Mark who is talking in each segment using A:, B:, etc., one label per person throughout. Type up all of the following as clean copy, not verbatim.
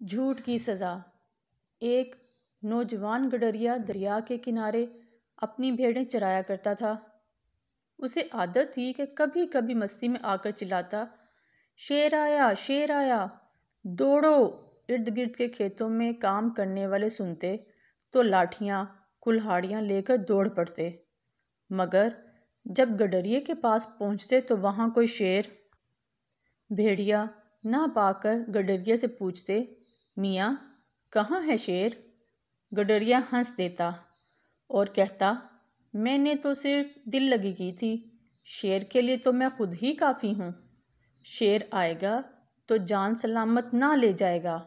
A: جھوٹ کی سزا۔ ایک نوجوان گڈریا دریا کے کنارے اپنی بھیڑیں چرایا کرتا تھا۔ اسے عادت تھی کہ کبھی کبھی مستی میں آ کر چلاتا، شیر آیا، شیر آیا، دوڑو۔ ارد گرد کے کھیتوں میں کام کرنے والے سنتے تو لاٹھیاں کلہاڑیاں لے کر دوڑ پڑتے، مگر جب گڈریے کے پاس پہنچتے تو وہاں کوئی شیر۔ بھیڑیا نہ پا کر گڈریے سے پوچھتے، میاں کہاں ہے شیر؟ گڈریا ہنس دیتا اور کہتا، میں نے تو صرف دل لگی کی تھی، شیر کے لیے تو میں خود ہی کافی ہوں۔ شیر آئے گا تو جان سلامت نہ لے جائے گا۔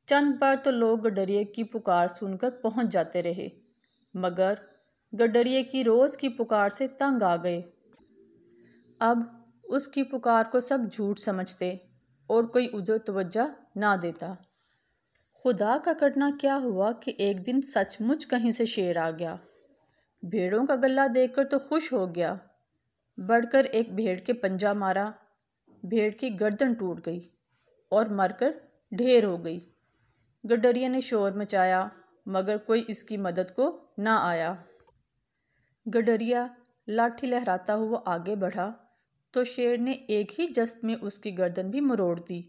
A: چند بار تو لوگ گڈریے کی پکار سن کر پہنچ جاتے رہے، مگر گڈریے کی روز کی پکار سے تنگ آ گئے۔ اب اس کی پکار کو سب جھوٹ سمجھتے اور کوئی ادھر توجہ نہ دیتا۔ خدا کا کرنا کیا ہوا کہ ایک دن سچ مچ کہیں سے شیر آ گیا۔ بھیڑوں کا غلہ دیکھ کر تو خوش ہو گیا، بڑھ کر ایک بھیڑ کے پنجہ مارا، بھیڑ کی گردن ٹوٹ گئی اور مر کر ڈھیر ہو گئی۔ گڈریے نے شور مچایا، مگر کوئی اس کی مدد کو نہ آیا۔ گڈریا لاٹھی لہراتا ہوا آگے بڑھا تو شیر نے ایک ہی جست میں اس کی گردن بھی مروڑ دی۔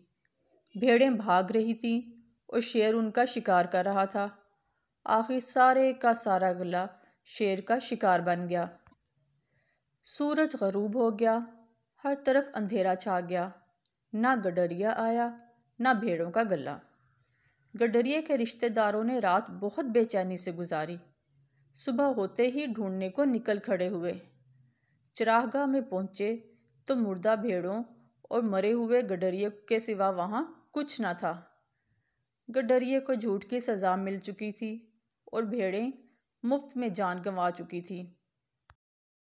A: بھیڑیں بھاگ رہی تھیں اور شیر ان کا شکار کر رہا تھا۔ آخر سارے کا سارا غلہ شیر کا شکار بن گیا۔ سورج غروب ہو گیا، ہر طرف اندھیرا چھا گیا، نہ گڈریا آیا نہ بھیڑوں کا غلہ۔ گڈریے کے رشتہ داروں نے رات بہت بے چینی سے گزاری۔ صبح ہوتے ہی ڈھونڈنے کو نکل کھڑے ہوئے۔ چراہ گاہ میں پہنچے تو مردہ بھیڑوں اور مرے ہوئے گڈریے کے سوا وہاں کچھ نہ تھا۔ گڈریے کو جھوٹ کی سزا مل چکی تھی اور بھیڑیں مفت میں جان گنوا چکی تھی۔